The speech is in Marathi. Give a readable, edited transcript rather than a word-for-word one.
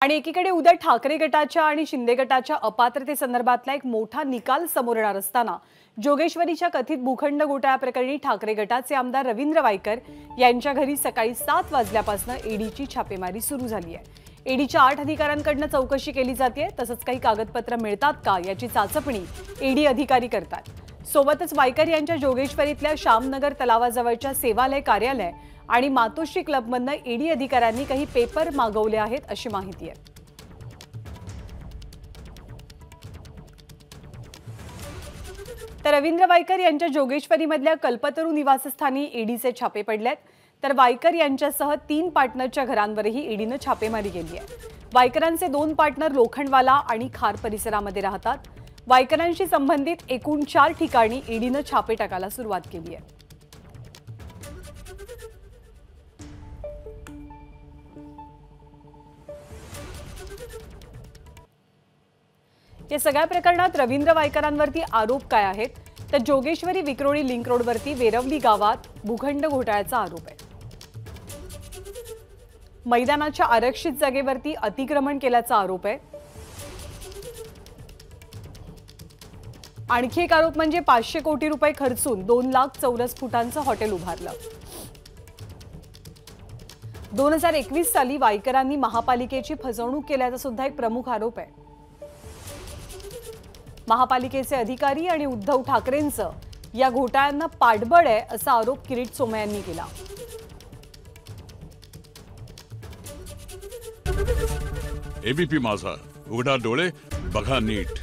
आणि एकीकडे उद्या ठाकरे गटाच्या आणि शिंदे गटाच्या अपात्रतेसंदर्भातला एक मोठा निकाल समोर येणार असताना जोगेश्वरीच्या कथित भूखंड घोटाळ्याप्रकरणी ठाकरे गटाचे आमदार रवींद्र वायकर यांच्या घरी सकाळी 7 वाजल्यापासून ईडीची छापेमारी सुरू झाली आहे। ईडीच्या 8 अधिकाऱ्यांकडून चौकशी केली जाते, तसंच काही कागदपत्र मिळतात का याची चाचपणी ईडी अधिकारी करतात। सोबतच वायकर यांच्या जोगेश्वरीतल्या श्यामनगर तलावाजवळच्या सेवालय कार्यालय आणि मातोश्री क्लबमधनं ईडी अधिकाऱ्यांनी काही पेपर मागवले आहेत अशी माहिती आहे। तर रवींद्र वायकर यांच्या जोगेश्वरीमधल्या कल्पतरू निवासस्थानी ईडीचे छापे पडलेत, तर वायकर यांच्यासह 3 पार्टनरच्या घरांवरही ईडीनं छापेमारी केली आहे। वायकरांचे 2 पार्टनर लोखंडवाला आणि खार परिसरामध्ये राहतात। वायकरांशी संबंधित एकूण 4 ठिकाणी ईडीनं छापे टाकायला सुरुवात केली आहे। या सगळ्या प्रकरणात रवींद्र वायकरांवरती आरोप काय आहेत, तर जोगेश्वरी विक्रोळी लिंक रोडवरती वेरवली गावात भूखंड घोटाळ्याचा आरोप आहे। मैदानाच्या आरक्षित जागेवरती अतिक्रमण केल्याचा आरोप आहे। आणखी एक आरोप म्हणजे 500 कोटी रुपये खर्चून 2 लाख चौरस फुटांचं हॉटेल उभारलं। 2021 साली वायकरांनी महापालिकेची फसवणूक केल्याचा सुद्धा एक प्रमुख आरोप आहे। महापालिकेचे अधिकारी आणि उद्धव ठाकरेंचं या घोटाळ्यांना पाठबळ आहे असा आरोप किरीट सोमय्या यांनी केला। एबीपी माझा, उघडा डोळे बघा नीट।